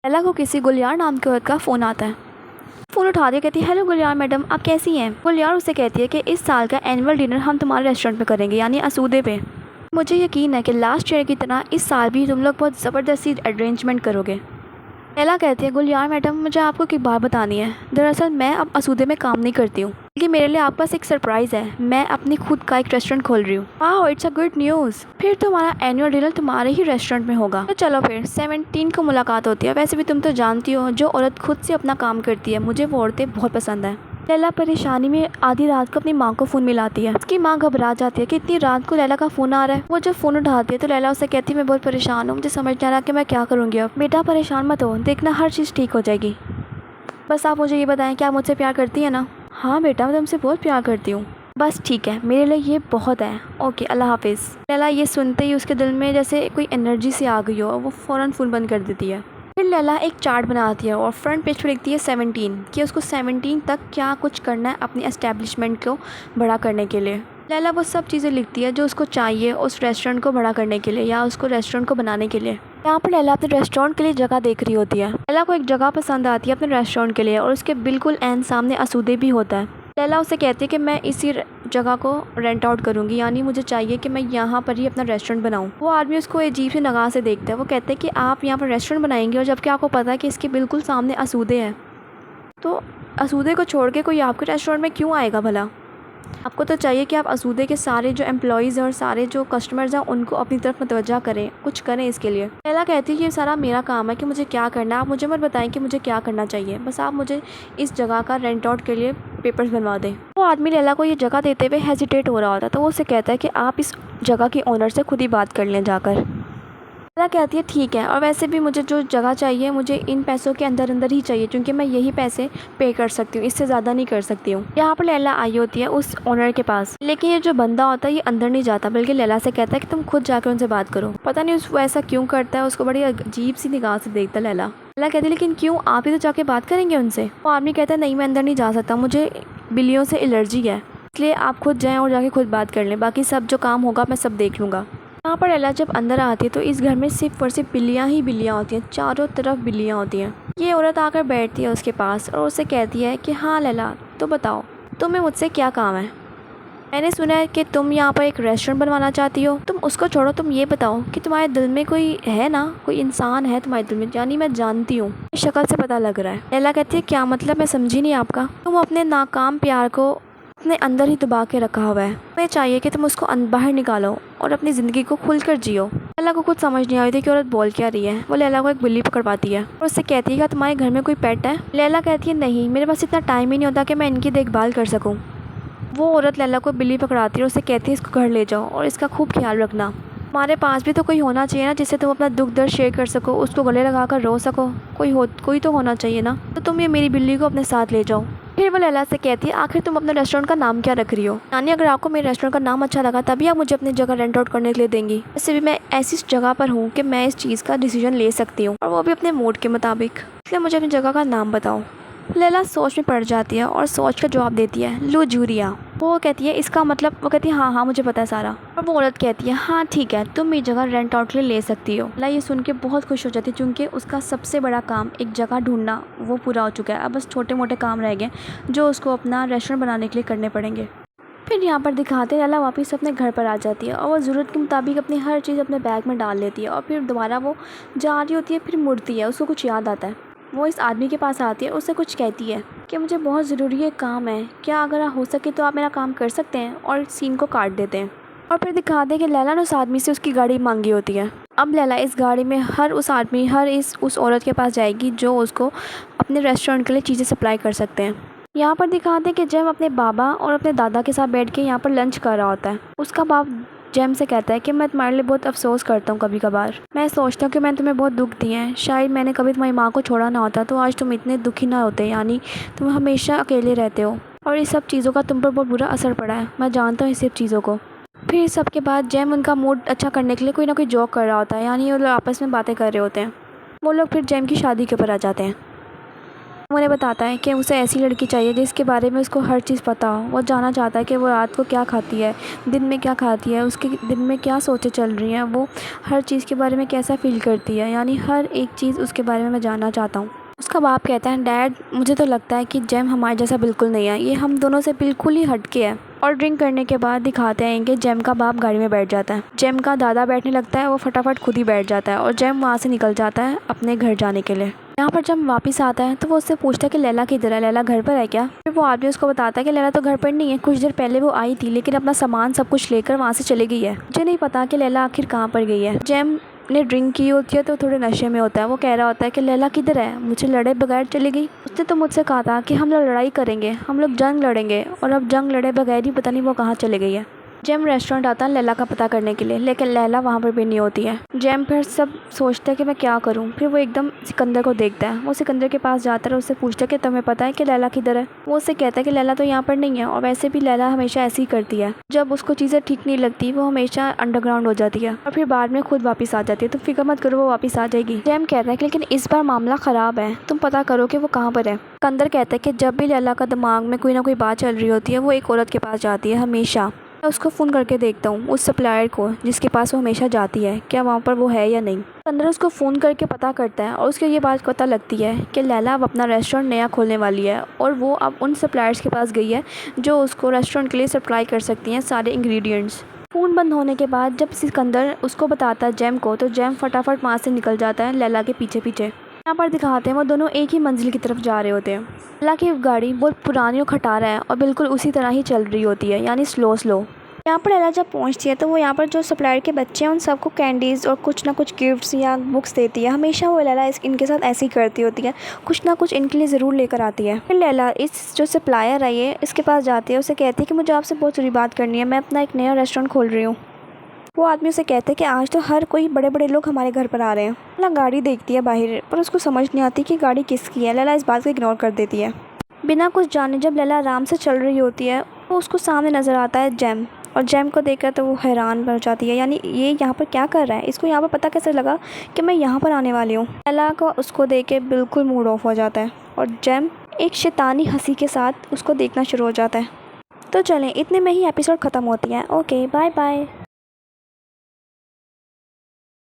लैला को किसी गुलियार नाम की औरत का फ़ोन आता है। फ़ोन उठाती है, कहती है हेलो गुलियार मैडम, आप कैसी हैं। गुलियार उससे कहती है कि इस साल का एनुअल डिनर हम तुम्हारे रेस्टोरेंट में करेंगे, यानी असूदे पे। मुझे यकीन है कि लास्ट ईयर की तरह इस साल भी तुम लोग बहुत ज़बरदस्ती अरेंजमेंट करोगे। लैला कहती है गुलियार मैडम, मुझे आपको एक बात बतानी है। दरअसल मैं अब असूदे में काम नहीं करती हूँ, क्योंकि मेरे लिए आपके पास एक सरप्राइज़ है। मैं अपनी खुद का एक रेस्टोरेंट खोल रही हूँ। वाह, इट्स अ गुड न्यूज़। फिर तुम्हारा एनुअल डिनर तुम्हारे ही रेस्टोरेंट में होगा। तो चलो फिर 17 को मुलाकात होती है। वैसे भी तुम तो जानती हो, जो औरत खुद से अपना काम करती है, मुझे वो औरतें बहुत पसंद है। लैला परेशानी में आधी रात को अपनी माँ को फ़ोन मिलाती है। उसकी माँ घबरा जाती है कि इतनी रात को लैला का फ़ोन आ रहा है। वो जब फ़ोन उठाती है तो लैला उससे कहती है मैं बहुत परेशान हूँ, मुझे समझ नहीं आ रहा कि मैं क्या करूँगी अब। बेटा परेशान मत हो, देखना हर चीज़ ठीक हो जाएगी। बस आप मुझे ये बताएं कि आप मुझसे प्यार करती हैं ना। हाँ बेटा, मैं तुमसे बहुत प्यार करती हूँ। बस ठीक है, मेरे लिए ये बहुत है। ओके, अल्लाह हाफिज़। लैला ये सुनते ही उसके दिल में जैसे कोई एनर्जी सी आ गई हो और वो फ़ौरन फ़ोन बंद कर देती है। फिर लैला एक चार्ट बनाती है और फ्रंट पेज पर लिखती है 17, कि उसको 17 तक क्या कुछ करना है अपनी एस्टेब्लिशमेंट को बड़ा करने के लिए। लैला वो सब चीज़ें लिखती है जो उसको चाहिए उस रेस्टोरेंट को बड़ा करने के लिए या उसको रेस्टोरेंट को बनाने के लिए। यहाँ पर लैला अपने रेस्टोरेंट के लिए जगह देख रही होती है। लैला को एक जगह पसंद आती है अपने रेस्टोरेंट के लिए और उसके बिल्कुल एन सामने असूदे भी होता है। लैला उसे कहती है कि मैं इसी जगह को रेंट आउट करूँगी, यानी मुझे चाहिए कि मैं यहाँ पर ही अपना रेस्टोरेंट बनाऊँ। वो आदमी उसको अजीब सी निगाह से देखता है। वो कहते हैं कि आप यहाँ पर रेस्टोरेंट बनाएंगे और जबकि आपको पता है कि इसके बिल्कुल सामने असूदे हैं, तो असूदे को छोड़ के कोई आपके रेस्टोरेंट में क्यों आएगा भला। आपको तो चाहिए कि आप असूदे के सारे जो एम्प्लॉयज़ हैं और सारे जो कस्टमर्स हैं उनको अपनी तरफ मुतवज्जा करें, कुछ करें इसके लिए। लैला कहती है कि ये सारा मेरा काम है कि मुझे क्या करना है। आप मुझे मत बताएं कि मुझे क्या करना चाहिए, बस आप मुझे इस जगह का रेंट आउट के लिए पेपर्स बनवा दें। वो आदमी लैला को ये जगह देते हुए हेजिटेट हो रहा होता है, तो वो उसे कहता है कि आप इस जगह के ओनर से खुद ही बात कर लें जाकर। लैला कहती है ठीक है, और वैसे भी मुझे जो जगह चाहिए मुझे इन पैसों के अंदर अंदर ही चाहिए, क्योंकि मैं यही पैसे पे कर सकती हूँ, इससे ज़्यादा नहीं कर सकती हूँ। यहाँ पर लैला आई होती है उस ओनर के पास, लेकिन ये जो बंदा होता है ये अंदर नहीं जाता, बल्कि लैला से कहता है कि तुम खुद जाकर उनसे बात करो। पता नहीं वो ऐसा क्यों करता है, उसको बड़ी अजीब सी निगाह से देखता है लैला। लैला कहती है लेकिन क्यों, आप ही तो जाके बात करेंगे उनसे। वो आदमी कहता है नहीं, मैं अंदर नहीं जा सकता, मुझे बिल्लियों से एलर्जी है, इसलिए आप खुद जाएँ और जाके खुद बात कर लें, बाकी सब जो काम होगा मैं सब देख लूँगा। यहाँ पर लैला जब अंदर आती है तो इस घर में सिर्फ और सिर्फ बिल्लियाँ ही बिल्लियाँ होती हैं, चारों तरफ बिल्लियाँ होती हैं। ये औरत आकर बैठती है उसके पास और उससे कहती है कि हाँ लैला, तो बताओ तुम्हें मुझसे क्या काम है। मैंने सुना है कि तुम यहाँ पर एक रेस्टोरेंट बनवाना चाहती हो। तुम उसको छोड़ो, तुम ये बताओ कि तुम्हारे दिल में कोई है ना, कोई इंसान है तुम्हारे दिल में, यानी मैं जानती हूँ, शक्ल से पता लग रहा है। लैला कहती है क्या मतलब, मैं समझी नहीं आपका। तुम अपने नाकाम प्यार को अपने अंदर ही दबा के रखा हुआ है, तुम्हें चाहिए कि तुम उसको बाहर निकालो और अपनी ज़िंदगी को खुलकर जियो। लैला को कुछ समझ नहीं आ रही थी कि औरत बोल क्या रही है। वो लैला को एक बिल्ली पकड़वाती है और उससे कहती है कि तुम्हारे घर में कोई पेट है। लैला कहती है नहीं, मेरे पास इतना टाइम ही नहीं होता कि मैं इनकी देखभाल कर सकूँ। वो औरत लैला को बिल्ली पकड़ाती है और उससे कहती है इसको घर ले जाओ और इसका खूब ख्याल रखना। हमारे पास भी तो कोई होना चाहिए ना, जिससे तुम अपना दुख दर्द शेयर कर सको, उसको गले लगा कर रो सको। कोई तो होना चाहिए ना, तो तुम ये मेरी बिल्ली को अपने साथ ले जाओ। फिर वो लैला से कहती है आखिर तुम अपने रेस्टोरेंट का नाम क्या रख रही हो, यानी अगर आपको मेरे रेस्टोरेंट का नाम अच्छा लगा तभी आप मुझे अपनी जगह रेंट आउट करने के लिए देंगी। वैसे भी मैं ऐसी जगह पर हूँ कि मैं इस चीज़ का डिसीजन ले सकती हूँ, और वो भी अपने मूड के मुताबिक, इसलिए मुझे अपनी जगह का नाम बताओ। लैला सोच में पड़ जाती है और सोच का जवाब देती है लुजूरिया। वो कहती है इसका मतलब, वो कहती है हाँ हाँ मुझे पता है सारा। और वो औरत कहती है हाँ ठीक है, तुम ये जगह रेंट आउट के लिए ले सकती हो। लैला ये सुन के बहुत खुश हो जाती है, क्योंकि उसका सबसे बड़ा काम एक जगह ढूंढना वो पूरा हो चुका है। अब बस छोटे मोटे काम रह गए जो उसको अपना रेस्टोरेंट बनाने के लिए करने पड़ेंगे। फिर यहाँ पर दिखाते लैला वापस अपने घर पर आ जाती है और वो ज़रूरत के मुताबिक अपनी हर चीज़ अपने बैग में डाल लेती है और फिर दोबारा वो जा रही होती है। फिर मुड़ती है, उसको कुछ याद आता है। वो इस आदमी के पास आती है, उससे कुछ कहती है कि मुझे बहुत ज़रूरी है काम है, क्या अगर हो सके तो आप मेरा काम कर सकते हैं, और सीन को काट देते हैं। और फिर दिखाते हैं कि लैला ने उस आदमी से उसकी गाड़ी मांगी होती है। अब लैला इस गाड़ी में हर उस औरत के पास जाएगी जो उसको अपने रेस्टोरेंट के लिए चीज़ें सप्लाई कर सकते हैं। यहाँ पर दिखाते हैं कि जैम अपने बाबा और अपने दादा के साथ बैठ के यहाँ पर लंच कर रहा होता है। उसका बाप जैम से कहता है कि मैं तुम्हारे लिए बहुत अफसोस करता हूँ, कभी कभार मैं सोचता हूँ कि मैंने तुम्हें बहुत दुख दिए हैं, शायद मैंने कभी तुम्हारी माँ को छोड़ा ना होता तो आज तुम इतने दुखी ना होते, यानी तुम हमेशा अकेले रहते हो और इस सब चीज़ों का तुम पर बहुत बुरा असर पड़ा है, मैं जानता हूँ इस सब चीज़ों को। फिर इस सब के बाद जैम उनका मूड अच्छा करने के लिए कोई ना कोई जोक कर रहा होता है, यानी वो लोग आपस में बातें कर रहे होते हैं। वो लोग फिर जैम की शादी के ऊपर आ जाते हैं। उन्हें बताता है कि उसे ऐसी लड़की चाहिए जिसके बारे में उसको हर चीज़ पता हो। वो जानना चाहता है कि वो रात को क्या खाती है, दिन में क्या खाती है, उसके दिन में क्या सोचें चल रही हैं, वो हर चीज़ के बारे में कैसा फ़ील करती है, यानी हर एक चीज़ उसके बारे में मैं जानना चाहता हूँ। उसका बाप कहता है, डैड मुझे तो लगता है कि जेम हमारे जैसा बिल्कुल नहीं है, ये हम दोनों से बिल्कुल ही हटके है। और ड्रिंक करने के बाद दिखाते हैं कि जेम का बाप गाड़ी में बैठ जाता है। जेम का दादा बैठने लगता है, वो फटाफट खुद ही बैठ जाता है और जेम वहाँ से निकल जाता है अपने घर जाने के लिए। यहाँ पर जब वापस आता है तो वो उससे पूछता है कि लैला किधर है, लैला घर पर है क्या। फिर वो आदमी उसको बताता है कि लैला तो घर पर नहीं है, कुछ देर पहले वो आई थी लेकिन अपना सामान सब कुछ लेकर वहाँ से चली गई है। मुझे नहीं पता कि लैला आखिर कहाँ पर गई है। जेम ने ड्रिंक की होती है तो थोड़े नशे में होता है। वो कह रहा होता है कि लैला किधर है, मुझे लड़े बगैर चली गई। उसने तो मुझसे कहा था कि हम लोग लड़ाई करेंगे, हम लोग जंग लड़ेंगे, और अब जंग लड़े बगैर ही पता नहीं वो कहाँ चली गई है। जेम रेस्टोरेंट आता है लैला का पता करने के लिए, लेकिन लैला वहाँ पर भी नहीं होती है। जेम फिर सब सोचता है कि मैं क्या करूँ। फिर वो एकदम सिकंदर को देखता है। वो सिकंदर के पास जाता है और उससे पूछता है कि तुम्हें पता है कि लैला किधर है। वो उससे कहता है कि लैला तो यहाँ पर नहीं है, और वैसे भी लैला हमेशा ऐसी ही करती है, जब उसको चीज़ें ठीक नहीं लगती वो हमेशा अंडरग्राउंड हो जाती है और फिर बाद में खुद वापस आ जाती है। तुम फिक्र मत करो, वो वापस आ जाएगी। जेम कहता है कि लेकिन इस बार मामला ख़राब है, तुम पता करो कि वो कहाँ पर है। सिकंदर कहता है कि जब भी लैला का दिमाग में कोई ना कोई बात चल रही होती है वो एक औरत के पास जाती है हमेशा। मैं उसको फ़ोन करके देखता हूँ, उस सप्लायर को जिसके पास वो हमेशा जाती है, क्या वहाँ पर वो है या नहीं। अंदर उसको फ़ोन करके पता करता है और उसको ये बात पता लगती है कि लैला अब अपना रेस्टोरेंट नया खोलने वाली है और वो अब उन सप्लायर्स के पास गई है जो उसको रेस्टोरेंट के लिए सप्लाई कर सकती हैं सारे इंग्रेडिएंट्स। फ़ोन बंद होने के बाद जब सिकंदर उसको बताता है जेम को, तो जेम फटाफट वहाँ से निकल जाता है लैला के पीछे पीछे। यहाँ पर दिखाते हैं वो दोनों एक ही मंजिल की तरफ जा रहे होते हैं। लैला की गाड़ी बहुत पुरानी और खटारा है और बिल्कुल उसी तरह ही चल रही होती है, यानी स्लो स्लो। यहाँ पर लैला जब पहुँचती है तो वो यहाँ पर जो सप्लायर के बच्चे हैं उन सबको कैंडीज़ और कुछ ना कुछ गिफ्ट्स या बुक्स देती है। हमेशा वो लैला इनके साथ ऐसे ही करती होती है, कुछ ना कुछ इनके लिए ज़रूर लेकर आती है। फिर लैला इस जो सप्लायर है ये इसके पास जाती है, उसे कहती है कि मुझे आपसे बहुत ज़रूरी बात करनी है, मैं अपना एक नया रेस्टोरेंट खोल रही हूँ। वो आदमी उसे कहते हैं कि आज तो हर कोई बड़े बड़े लोग हमारे घर पर आ रहे हैं। लैला गाड़ी देखती है बाहर, पर उसको समझ नहीं आती कि गाड़ी किसकी है। लैला इस बात को इग्नोर कर देती है। बिना कुछ जाने जब लैला आराम से चल रही होती है तो उसको सामने नज़र आता है जेम, और जेम को देखकर तो वो हैरान बन जाती है, यानी ये यहाँ पर क्या कर रहा है, इसको यहाँ पर पता कैसे लगा कि मैं यहाँ पर आने वाली हूँ। लैला को उसको देख के बिल्कुल मूड ऑफ हो जाता है और जेम एक शैतानी हंसी के साथ उसको देखना शुरू हो जाता है। तो चलें, इतने में ही एपिसोड ख़त्म होती है। Okay, bye bye.